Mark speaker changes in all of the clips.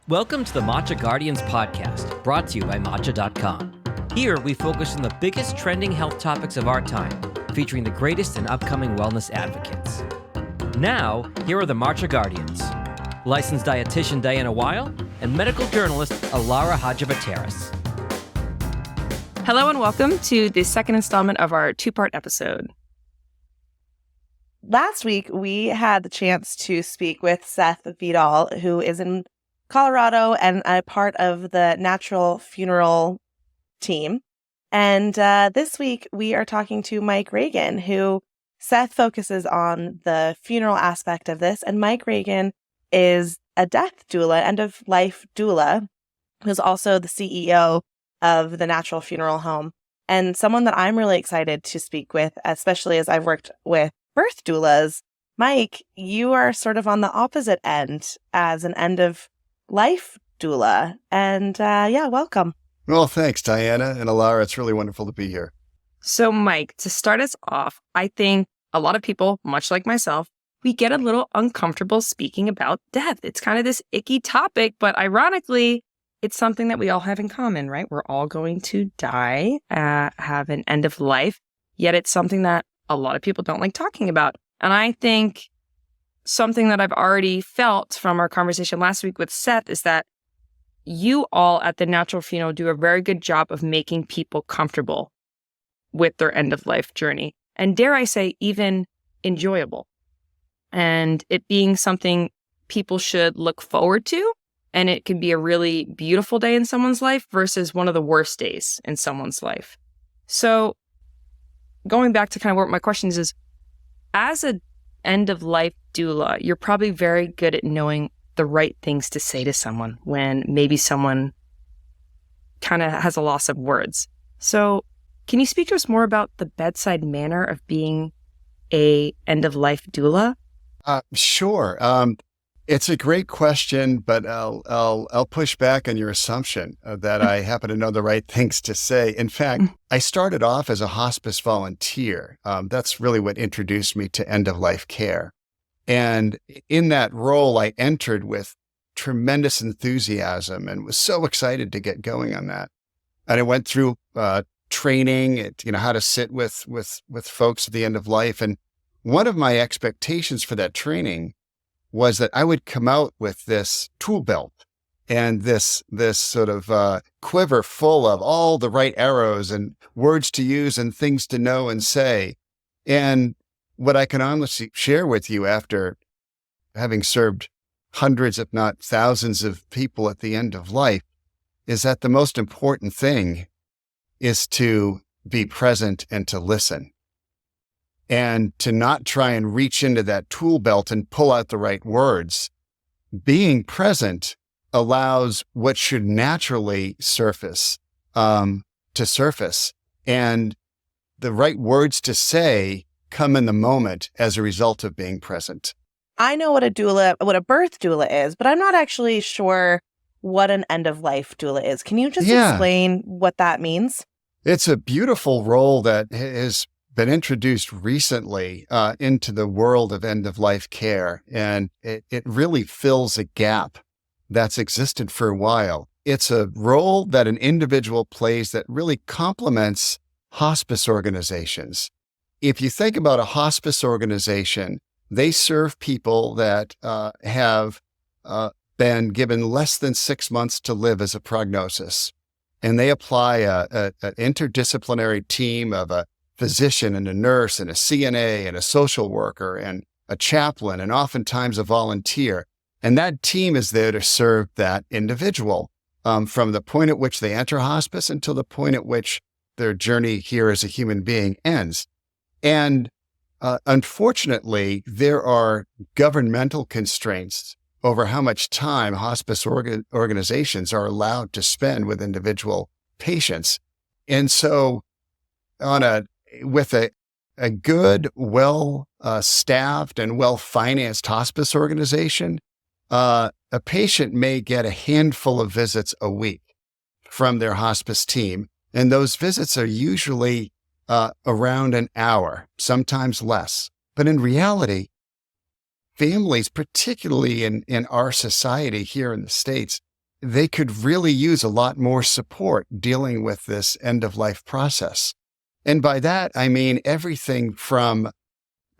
Speaker 1: Welcome to the Matcha Guardians Podcast, brought to you by Matcha.com. Here, we focus on the biggest trending health topics of our time, featuring the greatest and upcoming wellness advocates. Now, here are the Matcha Guardians. Licensed dietitian Diana Weil and medical journalist Alara Hadjivateris.
Speaker 2: Hello and welcome to the second installment of our two-part episode.
Speaker 3: Last week, we had the chance to speak with Seth Viddal, who is in Colorado and a part of the natural funeral team. And this week, we are talking to Mike Reagan, who Seth focuses on the funeral aspect of this. And Mike Reagan is a death doula, end-of-life doula, who's also the CEO of the Natural Funeral Home, and someone that I'm really excited to speak with, especially as I've worked with birth doulas. Mike, you are sort of on the opposite end as an end-of-life doula, and welcome.
Speaker 4: Well, thanks, Diana and Alara. It's really wonderful to be here.
Speaker 2: So, Mike, to start us off, I think a lot of people, much like myself, we get a little uncomfortable speaking about death. It's kind of this icky topic, but ironically, it's something that we all have in common, right? We're all going to die, have an end of life, yet it's something that a lot of people don't like talking about. And I think something that I've already felt from our conversation last week with Seth is that you all at the Natural Funeral do a very good job of making people comfortable with their end of life journey. And dare I say, even enjoyable. And it being something people should look forward to. And it can be a really beautiful day in someone's life versus one of the worst days in someone's life. So going back to kind of what my question is, as an end-of-life doula, you're probably very good at knowing the right things to say to someone when maybe someone kind of has a loss of words. So can you speak to us more about the bedside manner of being a end-of-life doula?
Speaker 4: Sure. It's a great question, but I'll push back on your assumption that I happen to know the right things to say. In fact, I started off as a hospice volunteer. That's really what introduced me to end-of-life care. And in that role, I entered with tremendous enthusiasm and was so excited to get going on that. And I went through training, how to sit with folks at the end of life. And one of my expectations for that training was that I would come out with this tool belt and this sort of quiver full of all the right arrows and words to use and things to know and say. And what I can honestly share with you after having served hundreds, if not thousands of people at the end of life, is that the most important thing is to be present and to listen. And to not try and reach into that tool belt and pull out the right words. Being present allows what should naturally surface to surface. And the right words to say come in the moment as a result of being present.
Speaker 3: I know what a birth doula is, but I'm not actually sure what an end-of-life doula is. Can you just explain what that means?
Speaker 4: It's a beautiful role that has been introduced recently into the world of end-of-life care, and it really fills a gap that's existed for a while. It's a role that an individual plays that really complements hospice organizations. If you think about a hospice organization, they serve people that have been given less than 6 months to live as a prognosis, and they apply an interdisciplinary team of a physician and a nurse and a CNA and a social worker and a chaplain and oftentimes a volunteer. And that team is there to serve that individual from the point at which they enter hospice until the point at which their journey here as a human being ends. And unfortunately, there are governmental constraints over how much time hospice organizations are allowed to spend with individual patients. And so with a good, well-staffed and well-financed hospice organization, a patient may get a handful of visits a week from their hospice team. And those visits are usually around an hour, sometimes less. But in reality, families, particularly in our society here in the States, they could really use a lot more support dealing with this end of life process. And by that, I mean everything from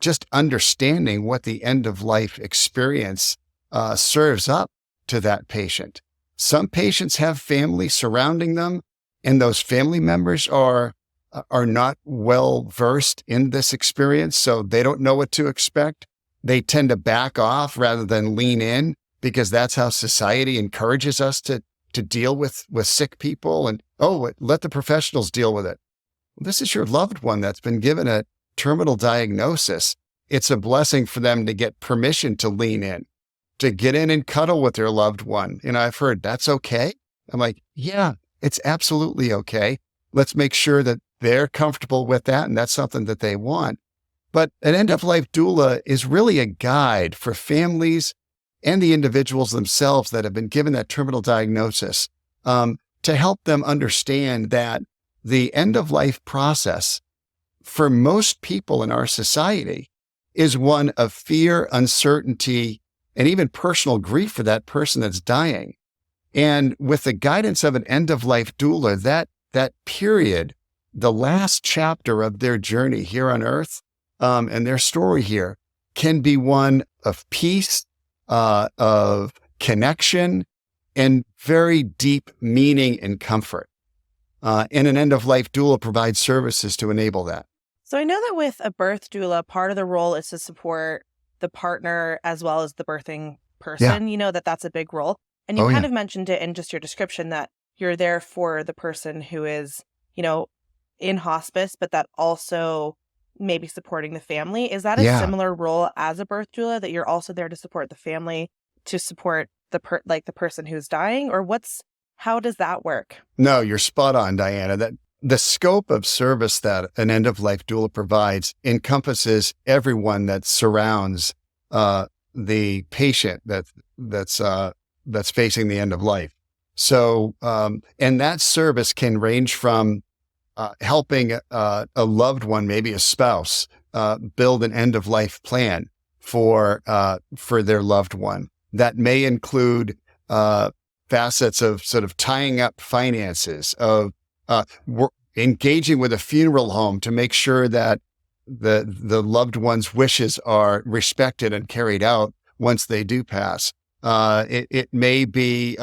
Speaker 4: just understanding what the end of life experience serves up to that patient. Some patients have family surrounding them, and those family members are not well versed in this experience, so they don't know what to expect. They tend to back off rather than lean in, because that's how society encourages us to deal with sick people. And, let the professionals deal with it. This is your loved one that's been given a terminal diagnosis. It's a blessing for them to get permission to lean in, to get in and cuddle with their loved one. And I've heard that's okay. I'm like, yeah, it's absolutely okay. Let's make sure that they're comfortable with that, and that's something that they want. But an end-of-life doula is really a guide for families and the individuals themselves that have been given that terminal diagnosis, to help them understand that the end-of-life process for most people in our society is one of fear, uncertainty, and even personal grief for that person that's dying. And with the guidance of an end-of-life doula, that period, the last chapter of their journey here on earth, and their story here, can be one of peace, of connection, and very deep meaning and comfort. And an end-of-life doula provides services to enable that.
Speaker 3: So I know that with a birth doula, part of the role is to support the partner as well as the birthing person. You know, that's a big role. And you kind of mentioned it in just your description that you're there for the person who is, in hospice, but that also maybe supporting the family. Is that a similar role as a birth doula, that you're also there to support the family, to support the person who's dying, or how does that work? No,
Speaker 4: you're spot on, Diana. That the scope of service that an end-of-life doula provides encompasses everyone that surrounds the patient that's facing the end of life. So, and that service can range from helping a loved one, maybe a spouse, build an end-of-life plan for their loved one. That may include facets of sort of tying up finances, of engaging with a funeral home to make sure that the loved one's wishes are respected and carried out once they do pass. It may be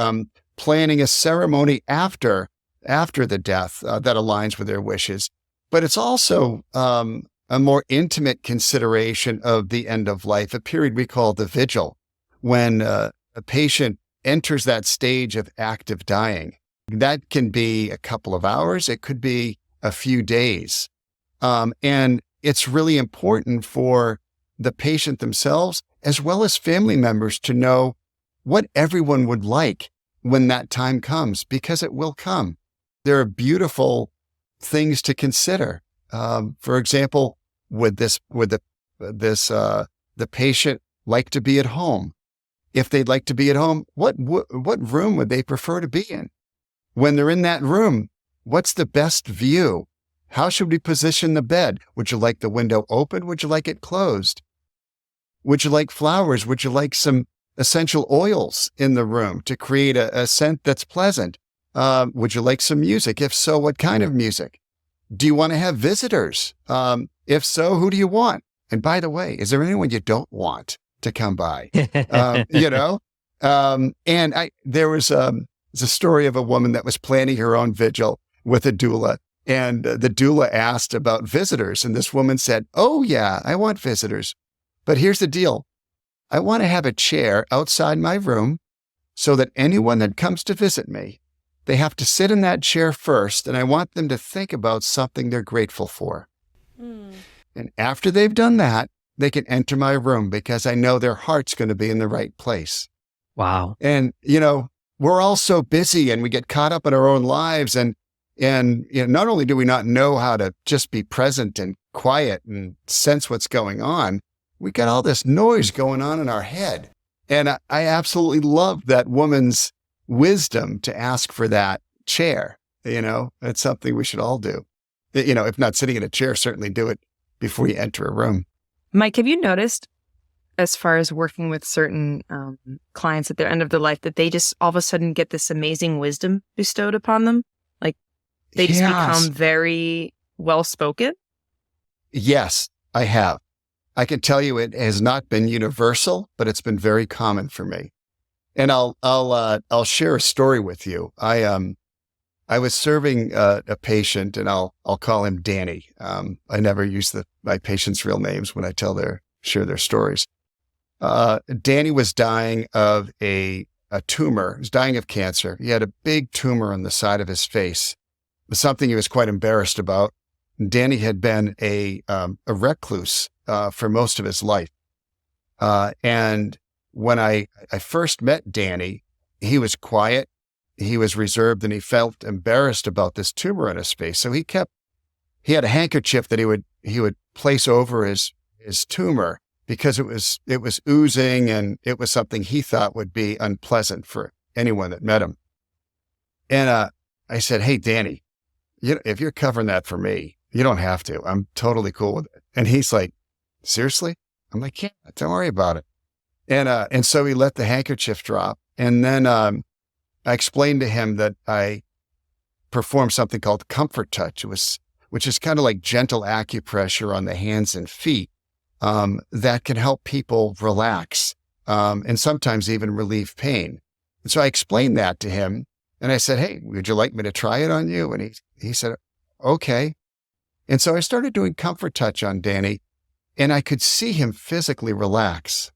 Speaker 4: planning a ceremony after the death that aligns with their wishes. But it's also a more intimate consideration of the end of life, a period we call the vigil, when a patient enters that stage of active dying. That can be a couple of hours. It could be a few days. And it's really important for the patient themselves, as well as family members, to know what everyone would like when that time comes, because it will come. There are beautiful things to consider. For example, would the patient like to be at home? If they'd like to be at home, what room would they prefer to be in? When they're in that room, what's the best view? How should we position the bed? Would you like the window open? Would you like it closed? Would you like flowers? Would you like some essential oils in the room to create a scent that's pleasant? Would you like some music? If so, what kind of music? Do you want to have visitors? If so, who do you want? And by the way, is there anyone you don't want to come by? And there was a story of a woman that was planning her own vigil with a doula. And the doula asked about visitors. And this woman said, "Oh, yeah, I want visitors. But here's the deal. I want to have a chair outside my room so that anyone that comes to visit me, they have to sit in that chair first. And I want them to think about something they're grateful for. And after they've done that, they can enter my room because I know their heart's going to be in the right place."
Speaker 1: Wow.
Speaker 4: And, we're all so busy and we get caught up in our own lives. And not only do we not know how to just be present and quiet and sense what's going on, we got all this noise going on in our head. And I absolutely love that woman's wisdom to ask for that chair. It's something we should all do. If not sitting in a chair, certainly do it before you enter a room.
Speaker 2: Mike, have you noticed as far as working with certain clients at their end of their life, that they just all of a sudden get this amazing wisdom bestowed upon them? Like they just become very well-spoken?
Speaker 4: Yes, I have. I can tell you it has not been universal, but it's been very common for me. And I'll share a story with you. I was serving a patient, and I'll call him Danny. I never use my patients' real names when I share their stories. Danny was dying of a tumor. He was dying of cancer. He had a big tumor on the side of his face. It was something he was quite embarrassed about. Danny had been a recluse for most of his life. And when I first met Danny, he was quiet, he was reserved, and he felt embarrassed about this tumor on his face. So he had a handkerchief that he would place over his tumor because it was oozing, and it was something he thought would be unpleasant for anyone that met him. And I said, "Hey, Danny, if you're covering that for me, you don't have to. I'm totally cool with it." And he's like, "Seriously?" I'm like, "Yeah, don't worry about it." And so he let the handkerchief drop. And then I explained to him that I performed something called comfort touch, which is kind of like gentle acupressure on the hands and feet that can help people relax and sometimes even relieve pain. And so I explained that to him, and I said, "Hey, would you like me to try it on you?" And he said, "Okay." And so I started doing comfort touch on Danny, and I could see him physically relax.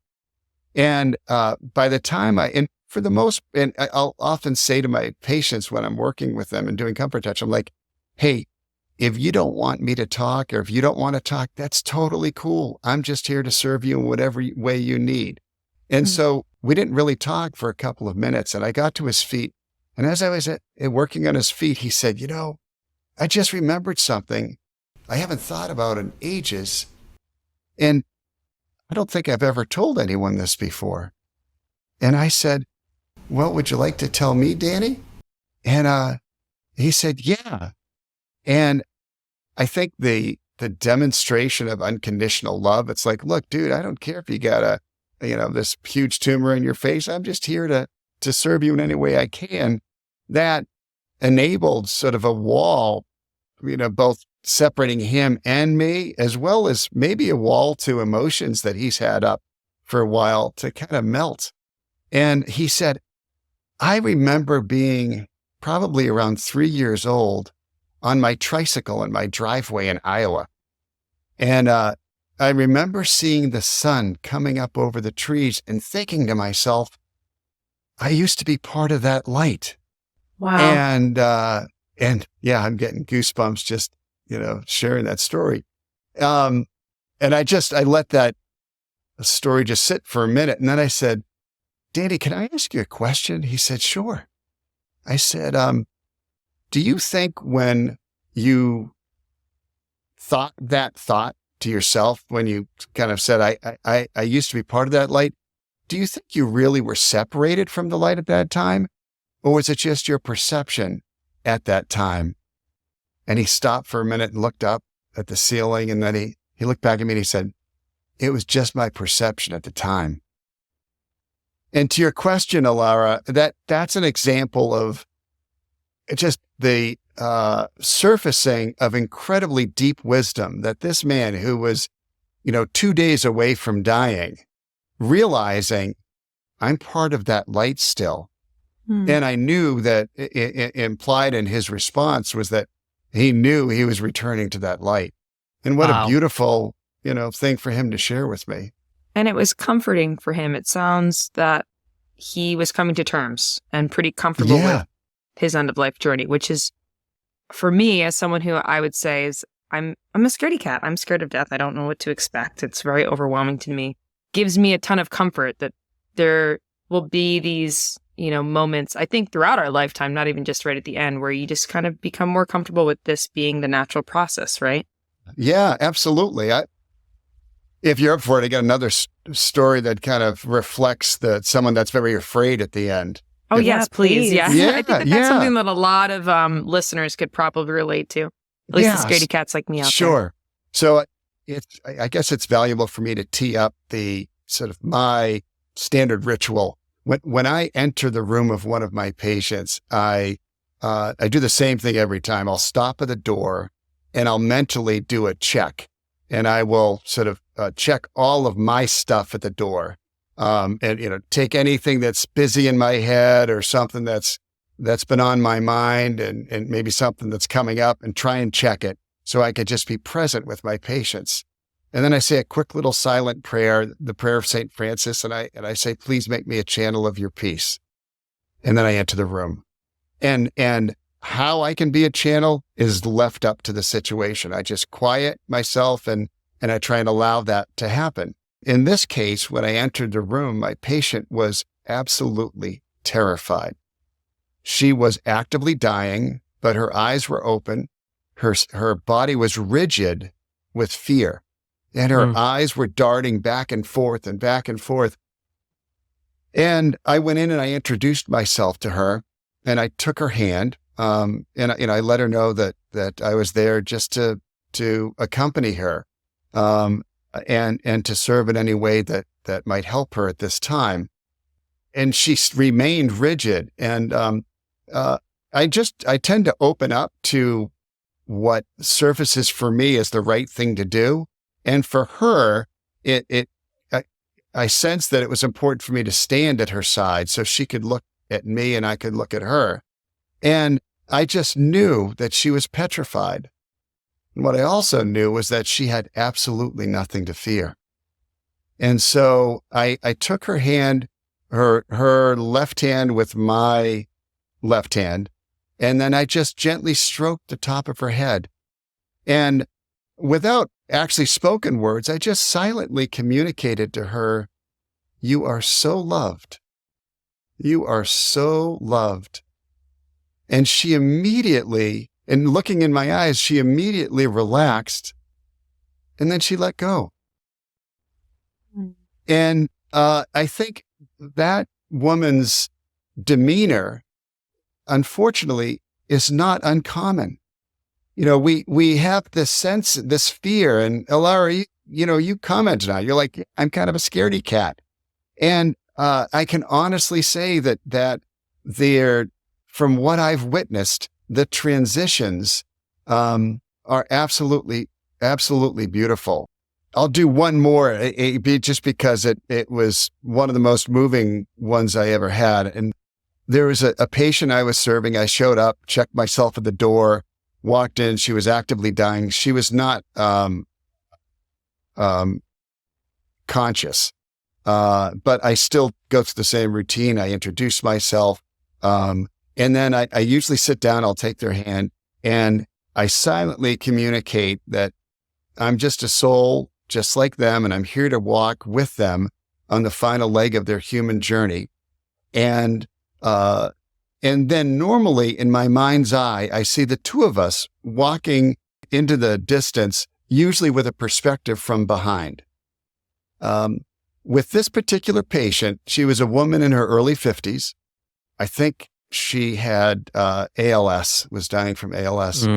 Speaker 4: And by the time I'll often say to my patients when I'm working with them and doing comfort touch, I'm like, "Hey, if you don't want me to talk, or if you don't want to talk, that's totally cool. I'm just here to serve you in whatever way you need." And so we didn't really talk for a couple of minutes, and I got to his feet. And as I was working on his feet, he said, "I just remembered something I haven't thought about in ages. And I don't think I've ever told anyone this before." And I said, "Well, would you like to tell me, Danny?" And he said, "Yeah." And I think the demonstration of unconditional love, it's like, "Look, dude, I don't care if you got this huge tumor in your face. I'm just here to serve you in any way I can." That enabled sort of a wall, both separating him and me, as well as maybe a wall to emotions that he's had up for a while to kind of melt. And he said, "I remember being probably around 3 years old on my tricycle in my driveway in Iowa. And I remember seeing the sun coming up over the trees and thinking to myself, I used to be part of that light."
Speaker 2: Wow.
Speaker 4: And yeah, I'm getting goosebumps just sharing that story. And I let that story just sit for a minute. And then I said, "Danny, can I ask you a question?" He said, "Sure." I said, "Do you think when you thought that thought to yourself, when you kind of said, I used to be part of that light, do you think you really were separated from the light at that time? Or was it just your perception at that time?" And he stopped for a minute and looked up at the ceiling. And then he looked back at me and he said, "It was just my perception at the time." And to your question, Alara, that's an example of just the surfacing of incredibly deep wisdom that this man, who was, 2 days away from dying, realizing I'm part of that light still. And I knew that implied in his response was that he knew he was returning to that light. And what a beautiful, thing for him to share with me.
Speaker 2: And it was comforting for him. It sounds that he was coming to terms and pretty comfortable with his end of life journey, which is, for me, as someone who I would say is, I'm a scaredy cat. I'm scared of death. I don't know what to expect. It's very overwhelming to me. Gives me a ton of comfort that there will be these, moments, I think, throughout our lifetime, not even just right at the end, where you just kind of become more comfortable with this being the natural process, right?
Speaker 4: Yeah, absolutely. If you're up for it, I got another story that kind of reflects someone that's very afraid at the end.
Speaker 2: Oh, yes, please. Yeah. I think that's something that a lot of listeners could probably relate to. At least the scaredy cats like me out there.
Speaker 4: Sure. So I guess it's valuable for me to tee up the sort of my standard ritual. When I enter the room of one of my patients, I do the same thing every time. I'll stop at the door and I'll mentally do a check, and I will sort of check all of my stuff at the door, and take anything that's busy in my head or something that's been on my mind, and maybe something that's coming up, and try and check it so I could just be present with my patients. And then I say a quick little silent prayer, the prayer of St. Francis, and I say, please make me a channel of your peace. And then I enter the room. And how I can be a channel is left up to the situation. I just quiet myself and I try and allow that to happen. In this case, when I entered the room, my patient was absolutely terrified. She was actively dying, but her eyes were open. Her body was rigid with fear. And her eyes were darting back and forth and back and forth. And I went in and I introduced myself to her, and I took her hand, and I let her know that I was there just to accompany her, and to serve in any way that might help her at this time. And she remained rigid. And I tend to open up to what surfaces for me as the right thing to do. And for her, I sensed that it was important for me to stand at her side so she could look at me and I could look at her. And I just knew that she was petrified. And what I also knew was that she had absolutely nothing to fear. And so I took her hand, her left hand with my left hand, and then I just gently stroked the top of her head. And without actually spoken words, I just silently communicated to her, you are so loved. You are so loved. And she immediately, and looking in my eyes, she immediately relaxed, and then she let go. And I think that woman's demeanor, unfortunately, is not uncommon. We have this sense, this fear, and Elara, you commented on it. You're like, I'm kind of a scaredy cat. And I can honestly say that from what I've witnessed, the transitions are absolutely, absolutely beautiful. I'll do one more, just because it was one of the most moving ones I ever had. And there was a patient I was serving. I showed up, checked myself at the door, walked in. She was actively dying. She was not conscious, but I still go through the same routine. I introduce myself, and then I usually sit down. I'll take their hand, and I silently communicate that I'm just a soul, just like them, and I'm here to walk with them on the final leg of their human journey. And then normally in my mind's eye, I see the two of us walking into the distance, usually with a perspective from behind. With this particular patient, she was a woman in her early 50s. I think she had ALS, was dying from ALS.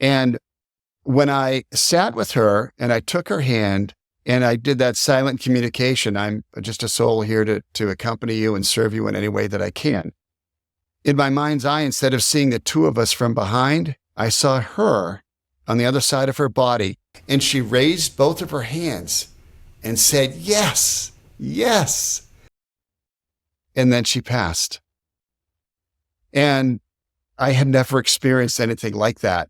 Speaker 4: And when I sat with her and I took her hand and I did that silent communication, I'm just a soul here to accompany you and serve you in any way that I can. In my mind's eye, instead of seeing the two of us from behind, I saw her on the other side of her body, and she raised both of her hands and said, yes, yes. And then she passed. And I had never experienced anything like that.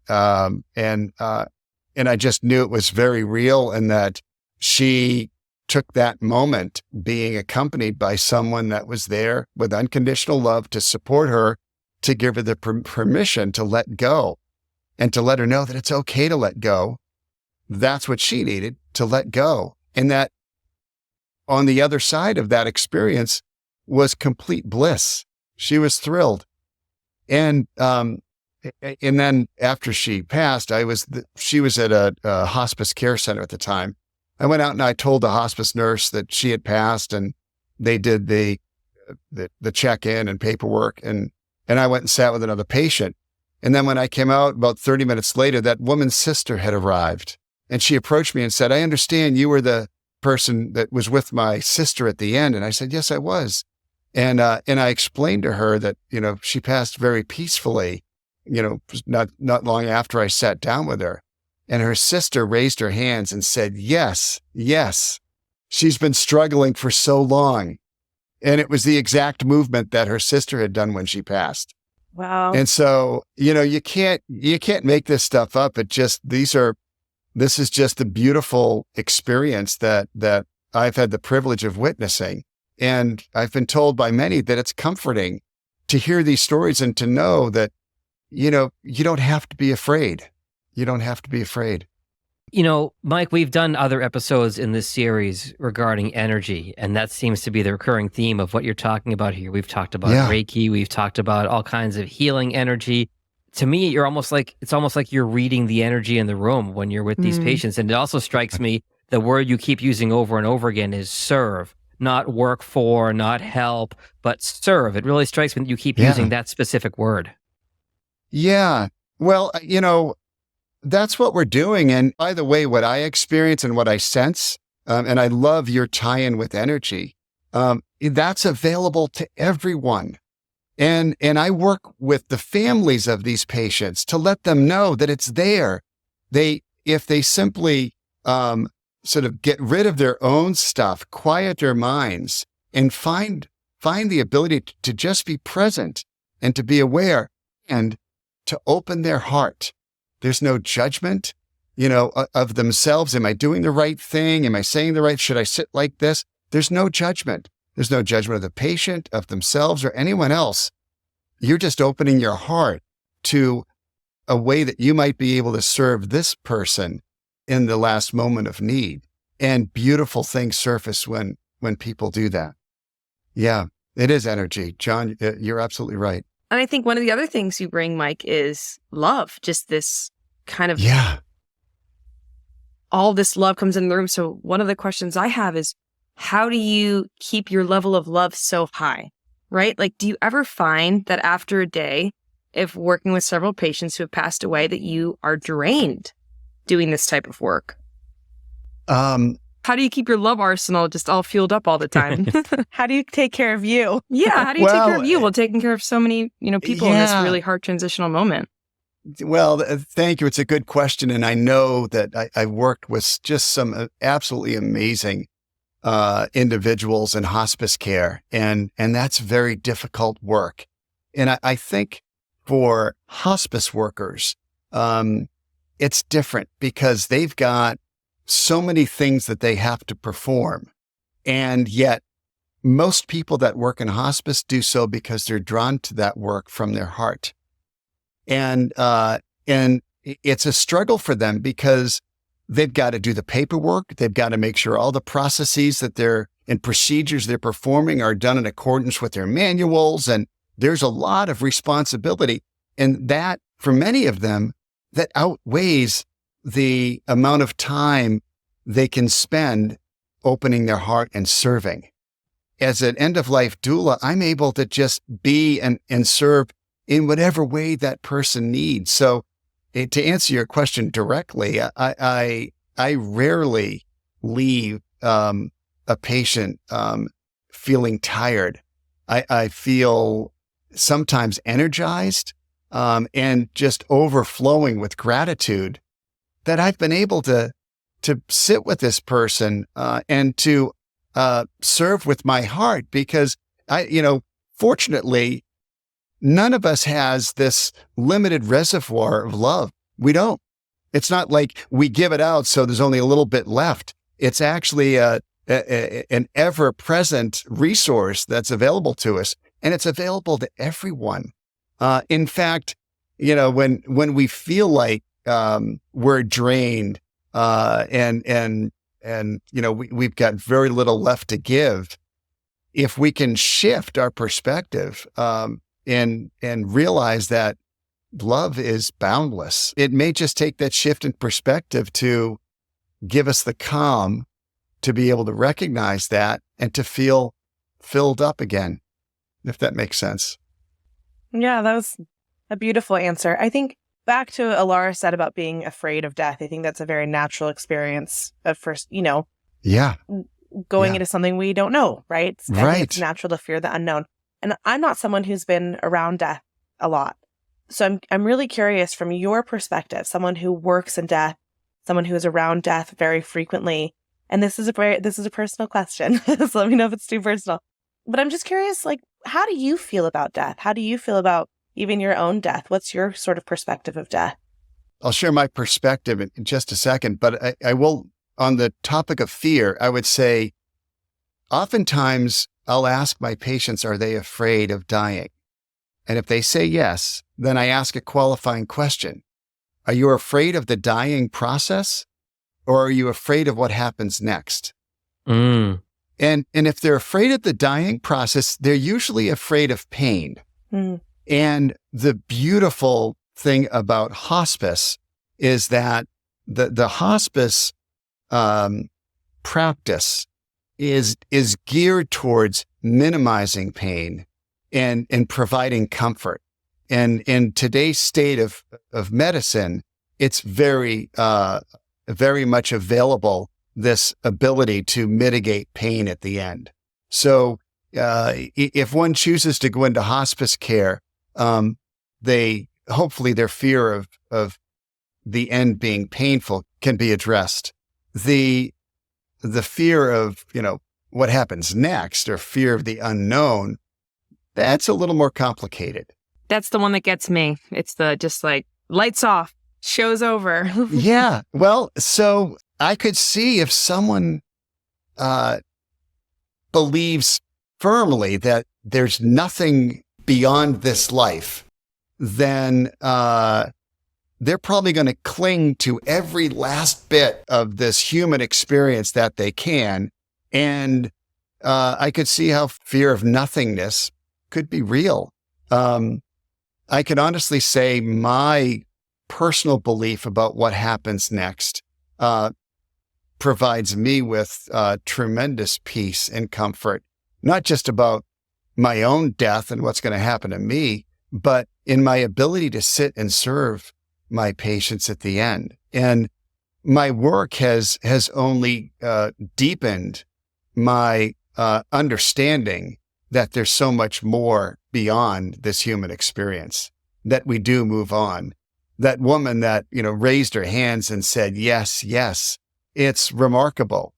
Speaker 4: And I just knew it was very real, and that she took that moment being accompanied by someone that was there with unconditional love to support her, to give her the permission to let go, and to let her know that it's okay to let go. That's what she needed, to let go. And that on the other side of that experience was complete bliss. She was thrilled. And then after she passed, she was at a hospice care center at the time. I went out and I told the hospice nurse that she had passed, and they did the check-in and paperwork. And I went and sat with another patient. And then when I came out about 30 minutes later, that woman's sister had arrived, and she approached me and said, I understand you were the person that was with my sister at the end? And I said, yes, I was. And I explained to her that, she passed very peacefully, not long after I sat down with her. And her sister raised her hands and said, yes, she's been struggling for so long. And it was the exact movement that her sister had done when she passed.
Speaker 3: Wow.
Speaker 4: And so, you can't make this stuff up. This is just a beautiful experience that I've had the privilege of witnessing. And I've been told by many that it's comforting to hear these stories and to know that, you don't have to be afraid. You don't have to be afraid.
Speaker 1: Mike, we've done other episodes in this series regarding energy, and that seems to be the recurring theme of what you're talking about here. We've talked about Reiki. We've talked about all kinds of healing energy. To me, it's almost like you're reading the energy in the room when you're with these patients. And it also strikes me, the word you keep using over and over again is serve, not work for, not help, but serve. It really strikes me that you keep using that specific word.
Speaker 4: Yeah. Well, that's what we're doing. And by the way, what I experience and what I sense, and I love your tie-in with energy, that's available to everyone. And I work with the families of these patients to let them know that it's there. If they simply sort of get rid of their own stuff, quiet their minds, and find the ability to just be present and to be aware and to open their heart. There's no judgment, of themselves. Am I doing the right thing? Am I saying the right? Should I sit like this? There's no judgment. There's no judgment of the patient, of themselves, or anyone else. You're just opening your heart to a way that you might be able to serve this person in the last moment of need. And beautiful things surface when people do that. Yeah, it is energy. John, you're absolutely right.
Speaker 2: And I think one of the other things you bring, Mike, is love. Just this kind of, all this love comes in the room. So one of the questions I have is, how do you keep your level of love so high, right? Like, do you ever find that after a day, if working with several patients who have passed away, that you are drained doing this type of work? How do you keep your love arsenal just all fueled up all the time?
Speaker 3: How do you take care of you?
Speaker 2: Yeah, how do you take care of you while taking care of so many, people in this really hard transitional moment?
Speaker 4: Well, thank you. It's a good question. And I know that I worked with just some absolutely amazing individuals in hospice care. And that's very difficult work. And I think for hospice workers, it's different because they've got so many things that they have to perform. And yet most people that work in hospice do so because they're drawn to that work from their heart. And it's a struggle for them because they've got to do the paperwork. They've got to make sure all the processes and procedures they're performing are done in accordance with their manuals. And there's a lot of responsibility. And that, for many of them, that outweighs the amount of time they can spend opening their heart and serving. As an end-of-life doula, I'm able to just be and serve in whatever way that person needs. So to answer your question directly, I rarely leave a patient feeling tired. I feel sometimes energized and just overflowing with gratitude that I've been able to sit with this person and to serve with my heart, because fortunately, none of us has this limited reservoir of love. We don't. It's not like we give it out so there's only a little bit left. It's actually an ever-present resource that's available to us, and it's available to everyone. In fact, when we feel like we're drained and we've got very little left to give, if we can shift our perspective and realize that love is boundless, it may just take that shift in perspective to give us the calm to be able to recognize that and to feel filled up again, if that makes sense.
Speaker 3: Yeah, that was a beautiful answer. I think back to what Alara said about being afraid of death, I think that's a very natural experience of first,
Speaker 4: Yeah.
Speaker 3: going
Speaker 4: Yeah.
Speaker 3: into something we don't know, right? I think
Speaker 4: Right.
Speaker 3: it's natural to fear the unknown. And I'm not someone who's been around death a lot. So I'm really curious from your perspective, someone who works in death, someone who is around death very frequently. And this is a personal question. So let me know if it's too personal. But I'm just curious, like, how do you feel about death? How do you feel about even your own death? What's your sort of perspective of death?
Speaker 4: I'll share my perspective in just a second, but I will, on the topic of fear, I would say oftentimes I'll ask my patients, are they afraid of dying? And if they say yes, then I ask a qualifying question. Are you afraid of the dying process, or are you afraid of what happens next?
Speaker 1: Mm.
Speaker 4: And if they're afraid of the dying process, they're usually afraid of pain.
Speaker 3: Mm.
Speaker 4: And the beautiful thing about hospice is that the hospice practice is geared towards minimizing pain and providing comfort. And in today's state of medicine, it's very much available, this ability to mitigate pain at the end. So if one chooses to go into hospice care, hopefully their fear of the end being painful can be addressed. The fear of, what happens next, or fear of the unknown, that's a little more complicated.
Speaker 2: That's the one that gets me. It's the just like lights off, show's over.
Speaker 4: Yeah. Well, so I could see if someone believes firmly that there's nothing beyond this life, then they're probably going to cling to every last bit of this human experience that they can. And I could see how fear of nothingness could be real. I can honestly say my personal belief about what happens next provides me with tremendous peace and comfort, not just about my own death and what's going to happen to me, but in my ability to sit and serve my patients at the end. And my work has only deepened my understanding that there's so much more beyond this human experience, that we do move on. That woman that, raised her hands and said, yes, yes, it's remarkable.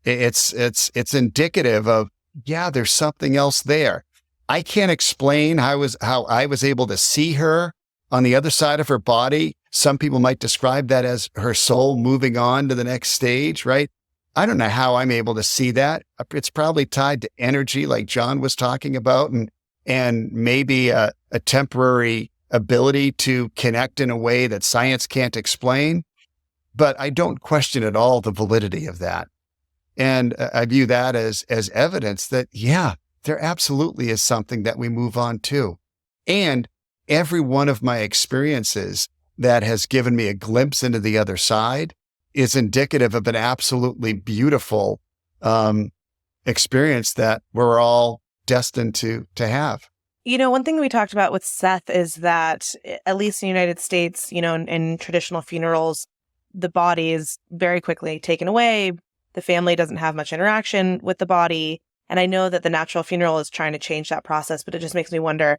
Speaker 4: It's indicative of, yeah, there's something else there. I can't explain how I was able to see her on the other side of her body. Some people might describe that as her soul moving on to the next stage, right? I don't know how I'm able to see that. It's probably tied to energy, like John was talking about, and maybe a temporary ability to connect in a way that science can't explain. But I don't question at all the validity of that. And I view that as evidence that, yeah, there absolutely is something that we move on to. And every one of my experiences that has given me a glimpse into the other side is indicative of an absolutely beautiful experience that we're all destined to have.
Speaker 3: One thing we talked about with Seth is that, at least in the United States, in traditional funerals, the body is very quickly taken away. The family doesn't have much interaction with the body. And I know that the natural funeral is trying to change that process, but it just makes me wonder,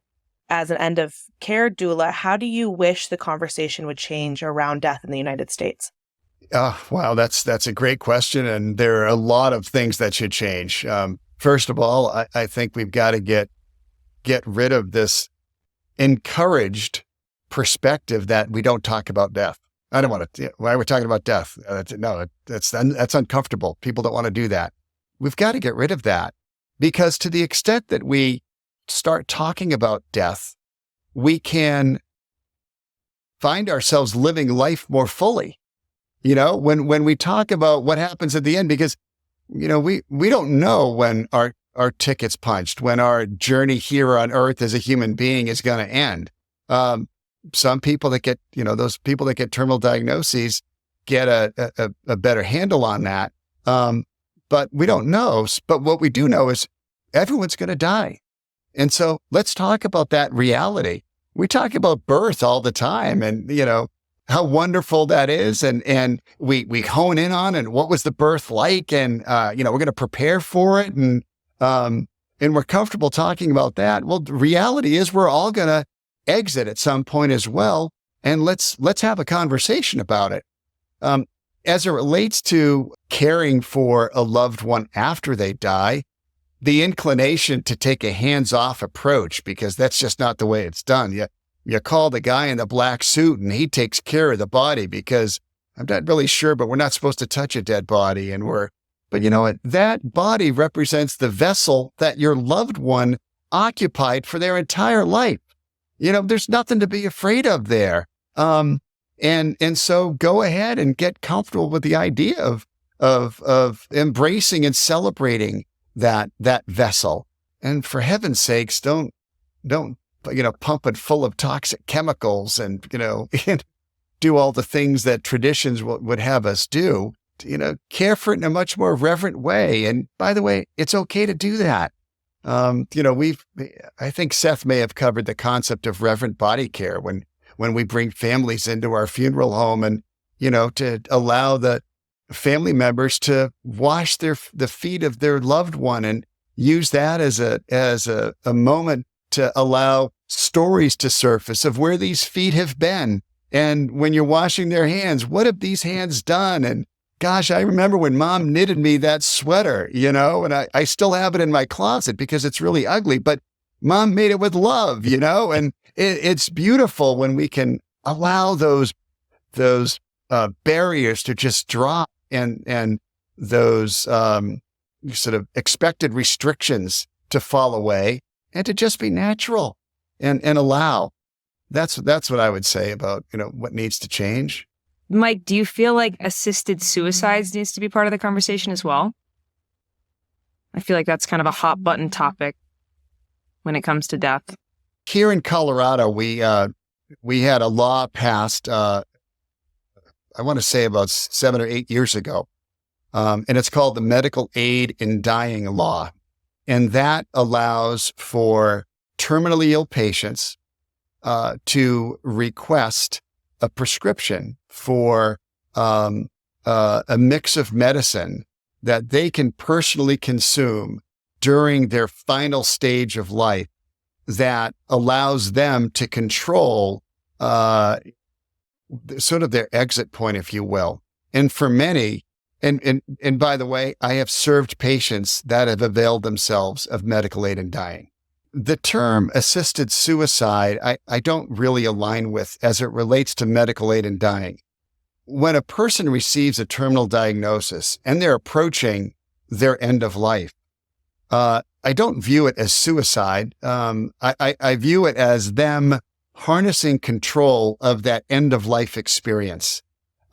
Speaker 3: as an end of care doula, how do you wish the conversation would change around death in the United States?
Speaker 4: Wow, that's a great question. And there are a lot of things that should change. First of all, I think we've got to get rid of this encouraged perspective that we don't talk about death. I don't want to, why are we talking about death? No, that's uncomfortable. People don't want to do that. We've got to get rid of that, because to the extent that we start talking about death, we can find ourselves living life more fully. When we talk about what happens at the end, because, we don't know when our ticket's punched, when our journey here on earth as a human being is going to end. Some people that get, those people that get terminal diagnoses get a better handle on that. But we don't know. But what we do know is everyone's going to die. And so let's talk about that reality. We talk about birth all the time and, how wonderful that is. And we hone in on, and what was the birth like? And, we're going to prepare for it. And we're comfortable talking about that. Well, the reality is we're all going to exit at some point as well. And let's have a conversation about it. As it relates to caring for a loved one after they die, the inclination to take a hands-off approach, because that's just not the way it's done. You call the guy in the black suit and he takes care of the body, because I'm not really sure, but we're not supposed to touch a dead body. But you know what? That body represents the vessel that your loved one occupied for their entire life. There's nothing to be afraid of there. And so go ahead and get comfortable with the idea of embracing and celebrating that vessel. And for heaven's sakes, don't pump it full of toxic chemicals and and do all the things that traditions would have us do. Care for it in a much more reverent way. And by the way, it's okay to do that. I think Seth may have covered the concept of reverent body care when we bring families into our funeral home, and, to allow the family members to wash the feet of their loved one, and use that as a moment to allow stories to surface of where these feet have been. And when you're washing their hands, what have these hands done? And gosh, I remember when Mom knitted me that sweater, and I still have it in my closet because it's really ugly, but Mom made it with love, and it's beautiful when we can allow those barriers to just drop, and those sort of expected restrictions to fall away, and to just be natural and allow. That's what I would say about, what needs to change.
Speaker 2: Mike, do you feel like assisted suicides needs to be part of the conversation as well? I feel like that's kind of a hot button topic when it comes to death.
Speaker 4: Here in Colorado, we had a law passed, I want to say about 7 or 8 years ago. And it's called the Medical Aid in Dying Law. And that allows for terminally ill patients to request a prescription for a mix of medicine that they can personally consume during their final stage of life, that allows them to control sort of their exit point, if you will. And for many, and by the way, I have served patients that have availed themselves of medical aid in dying. The term assisted suicide, I don't really align with as it relates to medical aid in dying. When a person receives a terminal diagnosis and they're approaching their end of life, I don't view it as suicide. I view it as them harnessing control of that end of life experience.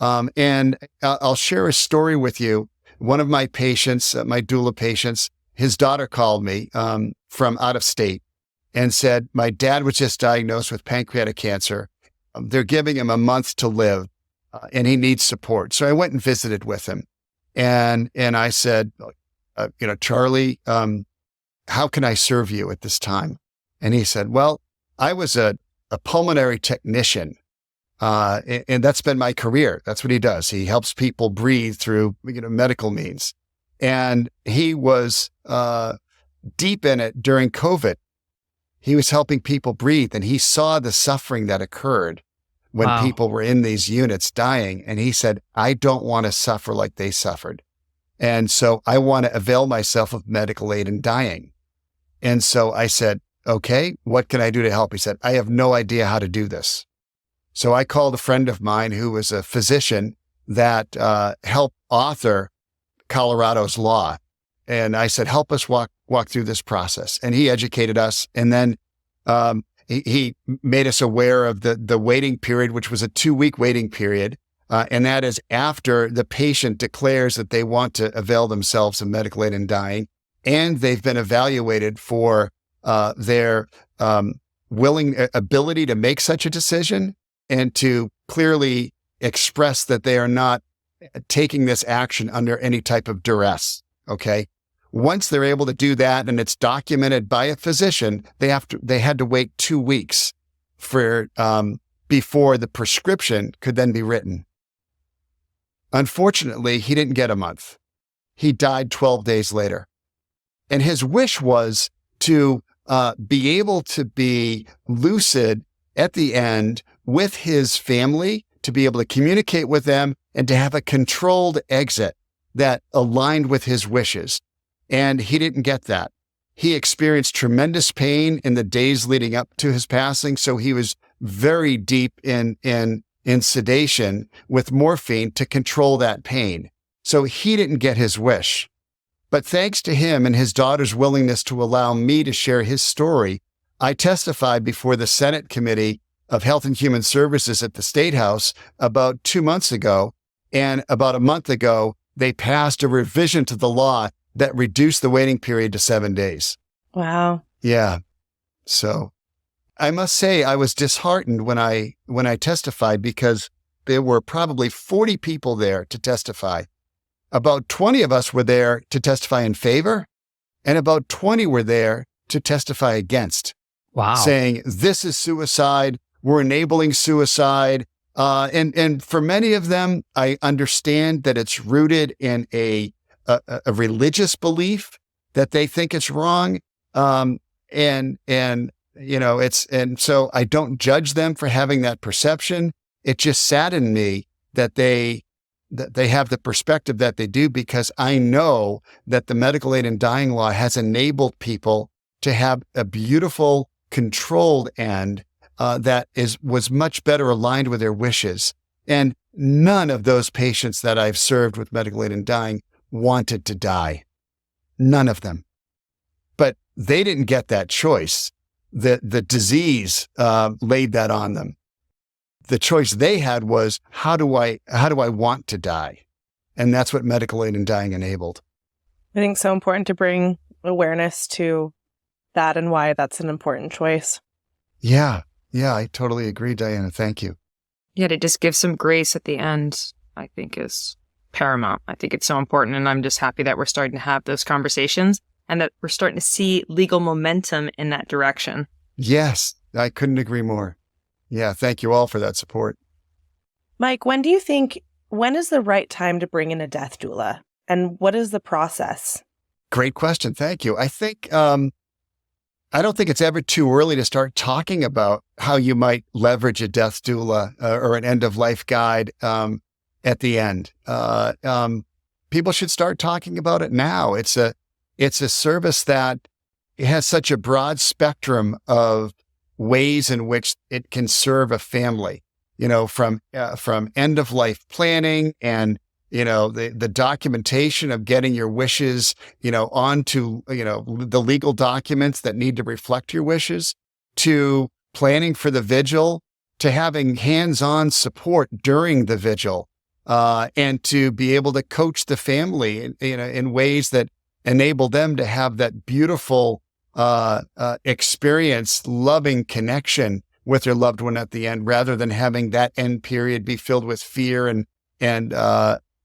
Speaker 4: And I'll share a story with you. One of my patients, my doula patients, his daughter called me from out of state and said, my dad was just diagnosed with pancreatic cancer. They're giving him a month to live, and he needs support. So I went and visited with him. And I said, Charlie, how can I serve you at this time? And he said, well, I was a pulmonary technician, and that's been my career. That's what he does. He helps people breathe through medical means. And he was deep in it during COVID. He was helping people breathe, and he saw the suffering that occurred when people were in these units dying. And he said, I don't want to suffer like they suffered. And so I want to avail myself of medical aid in dying. And so I said, okay, what can I do to help? He said, I have no idea how to do this. So I called a friend of mine who was a physician that helped author Colorado's law. And I said, help us walk through this process. And he educated us. And then he made us aware of the waiting period, which was a 2-week waiting period. And that is after the patient declares that they want to avail themselves of medical aid in dying, and they've been evaluated for their ability to make such a decision and to clearly express that they are not taking this action under any type of duress. Okay. Once they're able to do that and it's documented by a physician, they had to wait 2 weeks for before the prescription could then be written. Unfortunately, he didn't get a month. He died 12 days later. And his wish was to be able to be lucid at the end with his family, to be able to communicate with them and to have a controlled exit that aligned with his wishes. And he didn't get that. He experienced tremendous pain in the days leading up to his passing. So he was very deep in sedation with morphine to control that pain. So he didn't get his wish. But thanks to him and his daughter's willingness to allow me to share his story, I testified before the Senate Committee of Health and Human Services at the State House about 2 months ago. And about a month ago, they passed a revision to the law that reduced the waiting period to 7 days.
Speaker 3: Wow.
Speaker 4: Yeah. So I must say I was disheartened when I testified, because there were probably 40 people there to testify. About 20 of us were there to testify in favor, and about 20 were there to testify against.
Speaker 1: Wow.
Speaker 4: Saying this is suicide, we're enabling suicide. And for many of them, I understand that it's rooted in a religious belief that they think it's wrong. And so I don't judge them for having that perception. It just saddened me that they have the perspective that they do, because I know that the medical aid in dying law has enabled people to have a beautiful, controlled end that was much better aligned with their wishes. And none of those patients that I've served with medical aid in dying wanted to die. None of them. But they didn't get that choice. The disease laid that on them. The choice they had was, how do I want to die? And that's what medical aid in dying enabled.
Speaker 3: I think it's so important to bring awareness to that and why that's an important choice.
Speaker 4: Yeah, I totally agree, Diana. Thank you.
Speaker 2: Yeah, to just give some grace at the end, I think is paramount. I think it's so important. And I'm just happy that we're starting to have those conversations and that we're starting to see legal momentum in that direction.
Speaker 4: Yes, I couldn't agree more. Yeah, thank you all for that support.
Speaker 3: Mike, when is the right time to bring in a death doula? And what is the process?
Speaker 4: Great question. Thank you. I think, I don't think it's ever too early to start talking about how you might leverage a death doula or an end-of-life guide at the end. People should start talking about it now. It's a service that has such a broad spectrum of ways in which it can serve a family, from end-of-life planning and, the documentation of getting your wishes, onto, the legal documents that need to reflect your wishes, to planning for the vigil, to having hands-on support during the vigil, and to be able to coach the family, in ways that enable them to have that beautiful experience, loving connection with their loved one at the end, rather than having that end period be filled with fear and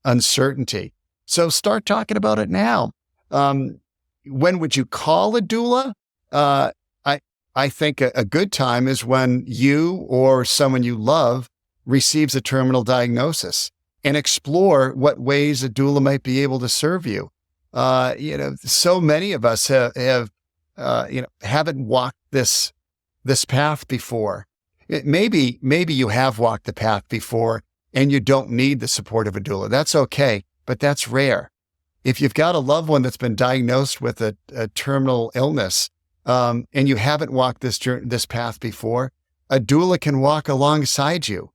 Speaker 4: uncertainty. So start talking about it now. When would you call a doula? I think a good time is when you or someone you love receives a terminal diagnosis, and explore what ways a doula might be able to serve you. So many of us haven't walked this path before. Maybe you have walked the path before and you don't need the support of a doula. That's okay, but that's rare. If you've got a loved one that's been diagnosed with a terminal illness, and you haven't walked this path before, a doula can walk alongside you,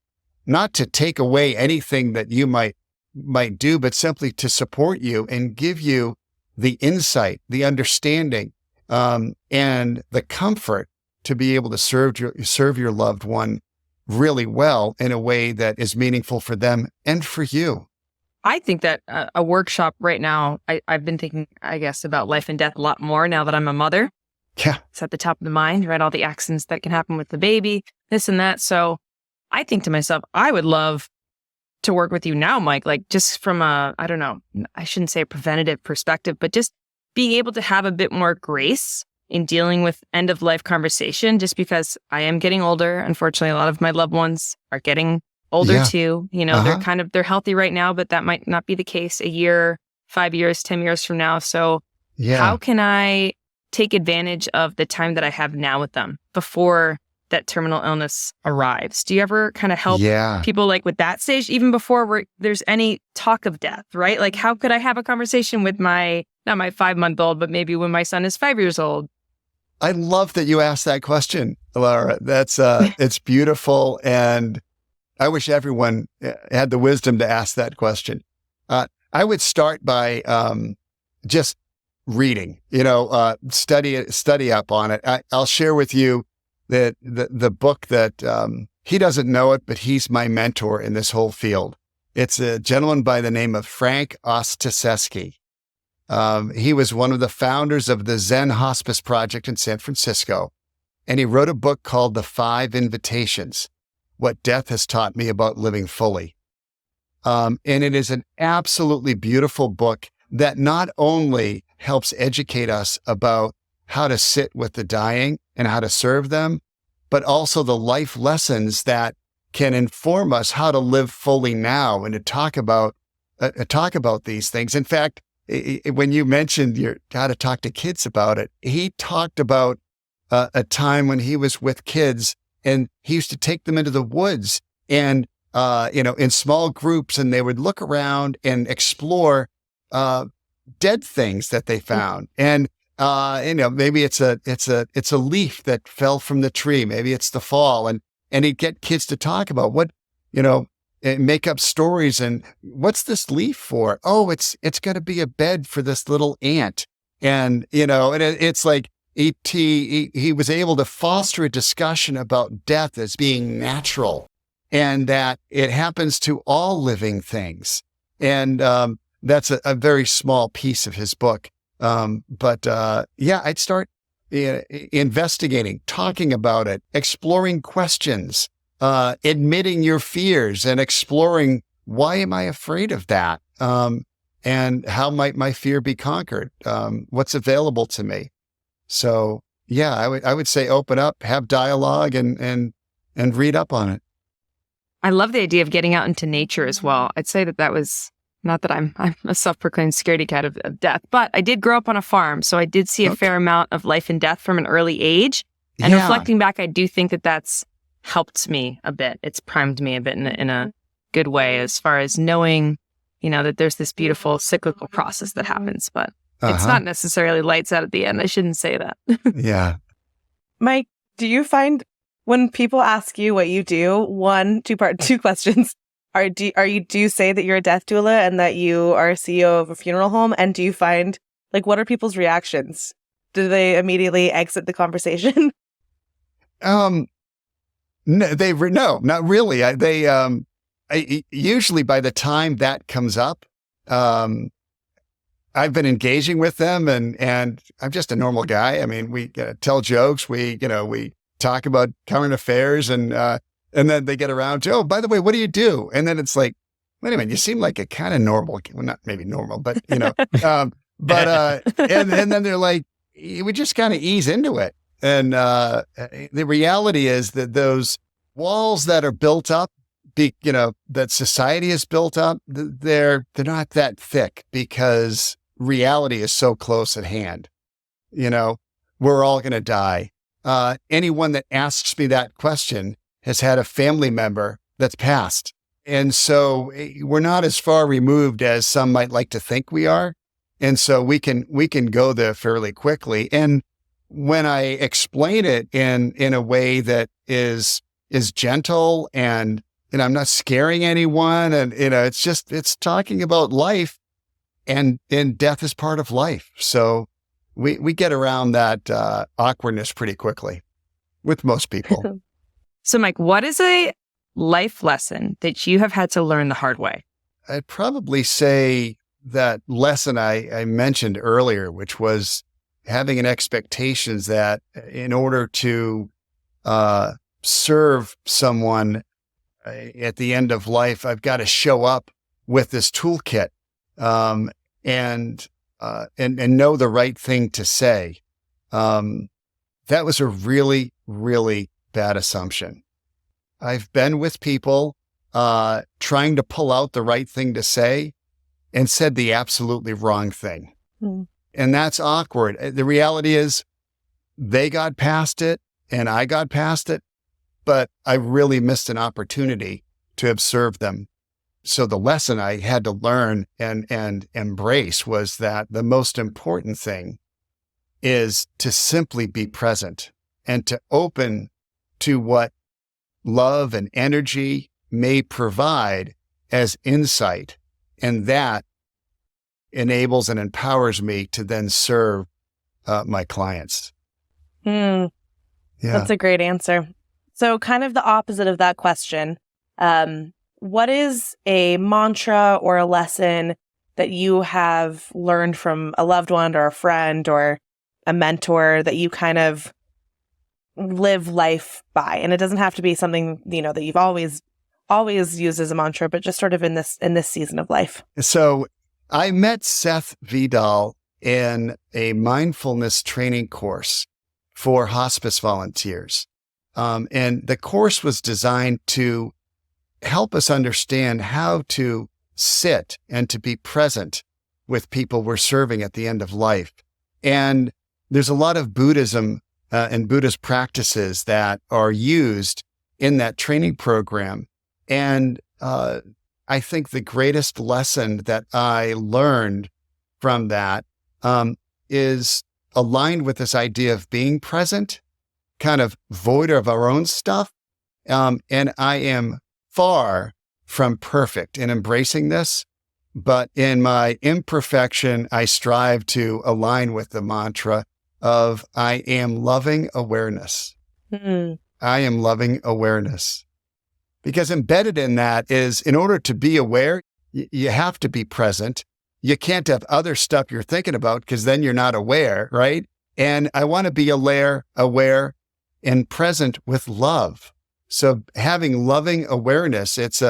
Speaker 4: not to take away anything that you might do, but simply to support you and give you the insight, the understanding, and the comfort to be able to serve your loved one really well in a way that is meaningful for them and for you.
Speaker 2: I think that a workshop right now, I've been thinking, I guess, about life and death a lot more now that I'm a mother.
Speaker 4: Yeah.
Speaker 2: It's at the top of the mind, right? All the accidents that can happen with the baby, this and that. So I think to myself, I would love to work with you now, Mike, like just from I don't know, I shouldn't say a preventative perspective, but just being able to have a bit more grace in dealing with end of life conversation, just because I am getting older. Unfortunately, a lot of my loved ones are getting older too. They're healthy right now, but that might not be the case a year, 5 years, 10 years from now. So how can I take advantage of the time that I have now with them before that terminal illness arrives? Do you ever kind of help people like with that stage, even before there's any talk of death, right? Like, how could I have a conversation with not my 5-month-old, but maybe when my son is 5 years old?
Speaker 4: I love that you asked that question, Laura. That's it's beautiful, and I wish everyone had the wisdom to ask that question. I would start by just reading, study up on it. I'll share with you that the book that he doesn't know it, but he's my mentor in this whole field. It's a gentleman by the name of Frank Ostaseski. He was one of the founders of the Zen Hospice project in San Francisco, and he wrote a book called The 5 Invitations: What Death Has Taught Me About Living Fully. And it is an absolutely beautiful book that not only helps educate us about how to sit with the dying and how to serve them, but also the life lessons that can inform us how to live fully now and to talk about these things. In fact, when you mentioned how to talk to kids about it, he talked about a time when he was with kids and he used to take them into the woods and, in small groups, and they would look around and explore dead things that they found. And, maybe it's a leaf that fell from the tree. Maybe it's the fall. And he'd get kids to talk about and make up stories. And what's this leaf for? Oh, it's going to be a bed for this little ant. And, it's like he was able to foster a discussion about death as being natural and that it happens to all living things. And that's a very small piece of his book. I'd start investigating, talking about it, exploring questions, admitting your fears and exploring, why am I afraid of that? And how might my fear be conquered? What's available to me? So I would say open up, have dialogue and read up on it.
Speaker 2: I love the idea of getting out into nature as well. I'd say that was not that I'm a self-proclaimed scaredy cat of death, but I did grow up on a farm. So I did see a fair amount of life and death from an early age. And reflecting back, I do think that that's helped me a bit. It's primed me a bit in a good way as far as knowing, that there's this beautiful cyclical process that happens, but it's not necessarily lights out at the end. I shouldn't say that.
Speaker 4: Yeah.
Speaker 3: Mike, do you find when people ask you what you do, two questions, do you say that you're a death doula and that you are a CEO of a funeral home? And do you find, what are people's reactions? Do they immediately exit the conversation?
Speaker 4: No, not really. I usually by the time that comes up, I've been engaging with them and I'm just a normal guy. I mean, we tell jokes, we talk about current affairs and then they get around to, oh, by the way, what do you do? And then it's like, wait a minute, you seem like a kind of normal, well, not maybe normal, but and then they're like, we just kind of ease into it. And the reality is that those walls that are built up, that society has built up, they're not that thick because reality is so close at hand. We're all going to die. Anyone that asks me that question has had a family member that's passed. And so we're not as far removed as some might like to think we are. And so we can go there fairly quickly. And when I explain it in a way that is gentle and I'm not scaring anyone and, it's talking about life and death is part of life. So we get around that awkwardness pretty quickly with most people.
Speaker 2: So Mike, what is a life lesson that you have had to learn the hard way?
Speaker 4: I'd probably say that lesson I mentioned earlier, which was having an expectations that in order to serve someone at the end of life, I've got to show up with this toolkit and know the right thing to say. that was a really, really bad assumption. I've been with people trying to pull out the right thing to say and said the absolutely wrong thing. And that's awkward. The reality is they got past it and I got past it, but I really missed an opportunity to observe them. So the lesson I had to learn and embrace was that the most important thing is to simply be present and to open to what love and energy may provide as insight. And that enables and empowers me to then serve my clients.
Speaker 3: Yeah. That's a great answer. So kind of the opposite of that question. What is a mantra or a lesson that you have learned from a loved one or a friend or a mentor that you kind of live life by? And it doesn't have to be something, that you've always used as a mantra, but just sort of in this season of life.
Speaker 4: So I met Seth Viddal in a mindfulness training course for hospice volunteers. And the course was designed to help us understand how to sit and to be present with people we're serving at the end of life. And there's a lot of Buddhism and Buddhist practices that are used in that training program. And I think the greatest lesson that I learned from that is aligned with this idea of being present, kind of void of our own stuff. And I am far from perfect in embracing this, but in my imperfection, I strive to align with the mantra of I am loving awareness. I am loving awareness. Because embedded in that is, in order to be aware, you have to be present. You can't have other stuff you're thinking about because then you're not aware, right? And I want to be aware and present with love. So having loving awareness, it's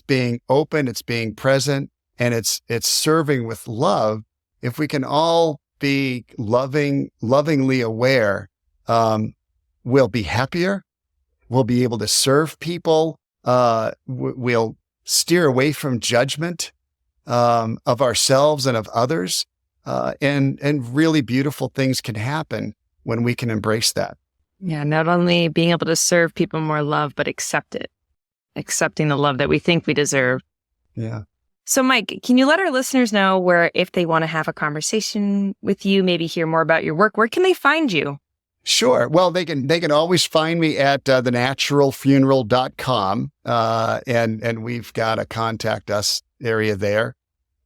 Speaker 4: being open, it's being present, and it's serving with love. If we can all be lovingly aware, we'll be happier. We'll be able to serve people. We'll steer away from judgment of ourselves and of others. And really beautiful things can happen when we can embrace that.
Speaker 2: Yeah, not only being able to serve people more love, but accepting the love that we think we deserve.
Speaker 4: Yeah.
Speaker 2: So Mike, can you let our listeners know where, if they want to have a conversation with you, maybe hear more about your work, where can they find you?
Speaker 4: Sure. Well, they can always find me at thenaturalfuneral.com. And we've got a contact us area there.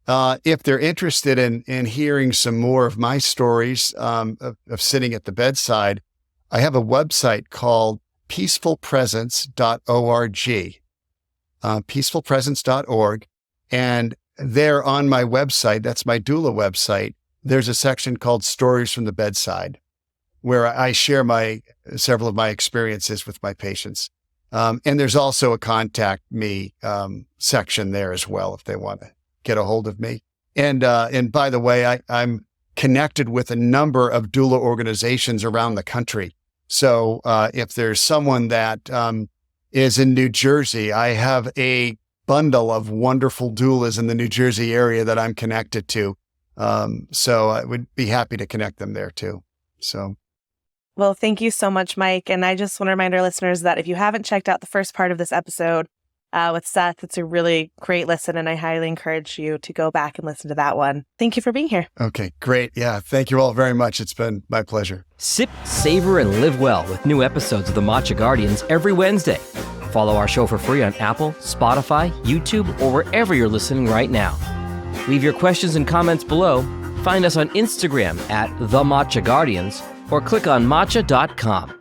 Speaker 4: If they're interested in hearing some more of my stories of sitting at the bedside, I have a website called peacefulpresence.org, peacefulpresence.org. And there on my website, that's my doula website, there's a section called Stories from the Bedside, where I share several of my experiences with my patients. And there's also a contact me section there as well if they want to get a hold of me. And by the way, I'm connected with a number of doula organizations around the country. So if there's someone that is in New Jersey, I have a bundle of wonderful doulas in the New Jersey area that I'm connected to. So I would be happy to connect them there too. So.
Speaker 3: Well, thank you so much, Mike. And I just want to remind our listeners that if you haven't checked out the first part of this episode with Seth, it's a really great listen, and I highly encourage you to go back and listen to that one. Thank you for being here.
Speaker 4: Okay, great. Yeah, thank you all very much. It's been my pleasure.
Speaker 1: Sip, savor, and live well with new episodes of the Matcha Guardians every Wednesday. Follow our show for free on Apple, Spotify, YouTube, or wherever you're listening right now. Leave your questions and comments below. Find us on Instagram at The Matcha Guardians, or click on matcha.com.